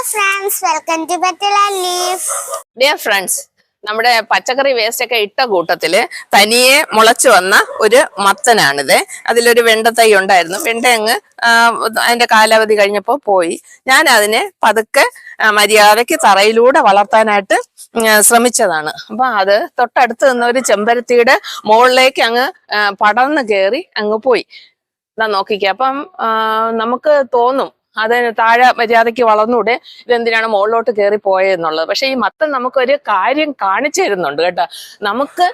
friends, welcome to Better Leaf. Dear friends, നമ്മുടെ പച്ചക്കറി waste ഒക്കെ ഇട്ട കൂട്ടത്തില് തനിയെ മുളച്ചു വന്ന ഒരു മത്തനാണിത്. അതിലൊരു വെണ്ടത്തൈ ഉണ്ടായിരുന്നു. വെണ്ട അങ്ങ് അതിന്റെ കാലാവധി കഴിഞ്ഞപ്പോൾ പോയി. ഞാൻ അതിനെ പതുക്കെ മര്യാദയ്ക്ക് തറയിലൂടെ വളർത്താനായിട്ട് ശ്രമിച്ചതാണ്. അപ്പൊ അത് തൊട്ടടുത്ത് നിന്ന ഒരു ചെമ്പരത്തിയുടെ മുകളിലേക്ക് അങ്ങ് പടർന്ന് കയറി അങ്ങ് പോയി. നോക്കിക്കേ. അപ്പം നമുക്ക് തോന്നും അതിന് താഴെ മര്യാദയ്ക്ക് വളർന്നൂടെ, ഇതെന്തിനാണ് മുകളിലോട്ട് കയറി പോയെന്നുള്ളത്. പക്ഷെ ഈ മത്തൻ നമുക്കൊരു കാര്യം കാണിച്ചു തരുന്നുണ്ട് കേട്ടോ. നമുക്ക്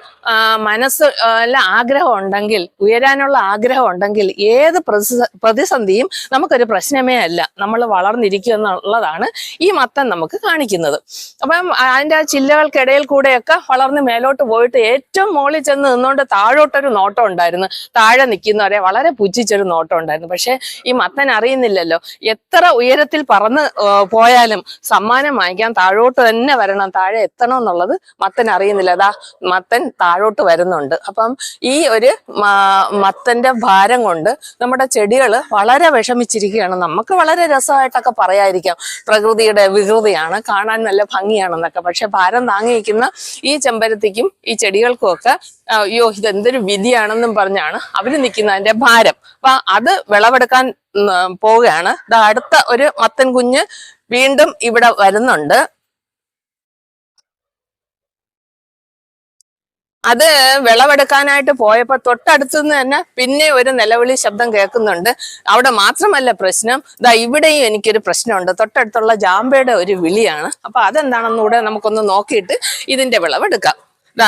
മനസ്സ് എല്ലാം ആഗ്രഹം ഉണ്ടെങ്കിൽ, ഉയരാനുള്ള ആഗ്രഹം ഉണ്ടെങ്കിൽ ഏത് പ്രതിസന്ധിയും നമുക്കൊരു പ്രശ്നമേ അല്ല. നമ്മൾ വളർന്നിരിക്കുക എന്നുള്ളതാണ് ഈ മത്തൻ നമുക്ക് കാണിക്കുന്നത്. അപ്പം അതിൻ്റെ ചില്ലകൾക്കിടയിൽ കൂടെയൊക്കെ വളർന്ന് മേലോട്ട് പോയിട്ട് ഏറ്റവും മുകളിൽ ചെന്ന് നിന്നുകൊണ്ട് താഴോട്ടൊരു നോട്ടം ഉണ്ടായിരുന്നു. താഴെ നിൽക്കുന്നവരെ വളരെ പുച്ഛിച്ചൊരു നോട്ടം ഉണ്ടായിരുന്നു. പക്ഷെ ഈ മത്തൻ അറിയുന്നില്ലല്ലോ, എത്ര ഉയരത്തിൽ പറന്ന് പോയാലും സമ്മാനം വാങ്ങിക്കാൻ താഴോട്ട് തന്നെ വരണം, താഴെ എത്തണം എന്നുള്ളത് മത്തൻ അറിയുന്നില്ല. അതാ മത്തൻ താഴോട്ട് വരുന്നുണ്ട്. അപ്പം ഈ ഒരു മത്തന്റെ ഭാരം കൊണ്ട് നമ്മുടെ ചെടികൾ വളരെ വിഷമിച്ചിരിക്കുകയാണ്. നമുക്ക് വളരെ രസമായിട്ടൊക്കെ പറയാതിരിക്കാം, പ്രകൃതിയുടെ വികൃതിയാണ്, കാണാൻ നല്ല ഭംഗിയാണെന്നൊക്കെ. പക്ഷെ ഭാരം താങ്ങിയിരിക്കുന്ന ഈ ചെമ്പരത്തിക്കും ഈ ചെടികൾക്കും ഒക്കെ അയ്യോ ഇതെന്തൊരു വിധിയാണെന്നും പറഞ്ഞാണ് അവര് നിൽക്കുന്നതിന്റെ ഭാരം. അപ്പൊ അത് വിളവെടുക്കാൻ പോവുകയാണ്. അടുത്ത ഒരു മത്തൻ കുഞ്ഞ് വീണ്ടും ഇവിടെ വരുന്നുണ്ട്. അത് വിളവെടുക്കാനായിട്ട് പോയപ്പോ തൊട്ടടുത്ത് നിന്ന് തന്നെ പിന്നെ ഒരു നിലവിളി ശബ്ദം കേൾക്കുന്നുണ്ട്. അവിടെ മാത്രമല്ല പ്രശ്നം, ഇവിടെയും എനിക്കൊരു പ്രശ്നമുണ്ട്. തൊട്ടടുത്തുള്ള ജാമ്പയുടെ ഒരു വിളിയാണ്. അപ്പൊ അതെന്താണെന്നൂടെ നമുക്കൊന്ന് നോക്കിയിട്ട് ഇതിന്റെ വിളവെടുക്കാം.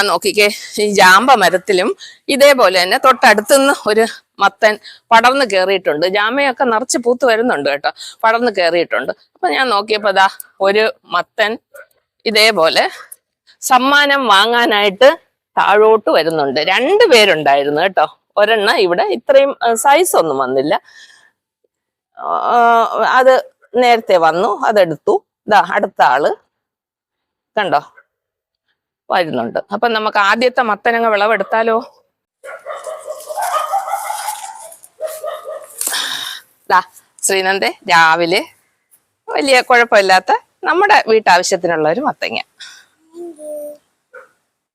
നോക്കിക്കേ, ഈ ജാമ്പ മരത്തിലും ഇതേപോലെ തന്നെ തൊട്ടടുത്തുനിന്ന് ഒരു മത്തൻ പടർന്ന് കയറിയിട്ടുണ്ട്. ജാമയൊക്കെ നിറച്ച് പൂത്ത് വരുന്നുണ്ട് കേട്ടോ, പടർന്ന് കയറിയിട്ടുണ്ട്. അപ്പൊ ഞാൻ നോക്കിയപ്പോ ഒരു മത്തൻ ഇതേപോലെ സമ്മാനം വാങ്ങാനായിട്ട് താഴോട്ട് വരുന്നുണ്ട്. 2 പേരുണ്ടായിരുന്നു കേട്ടോ. ഒരെണ്ണം ഇവിടെ ഇത്രയും സൈസ് ഒന്നും വന്നില്ല, അത് നേരത്തെ വന്നു, അതെടുത്തു. അടുത്ത ആള് കണ്ടോ വരുന്നുണ്ട്. അപ്പൊ നമുക്ക് ആദ്യത്തെ മത്തനങ്ങ വിളവെടുത്താലോ. ശ്രീനന്ദേ രാവിലെ വലിയ കുഴപ്പമില്ലാത്ത നമ്മുടെ വീട്ടാവശ്യത്തിനുള്ള ഒരു മത്തങ്ങ.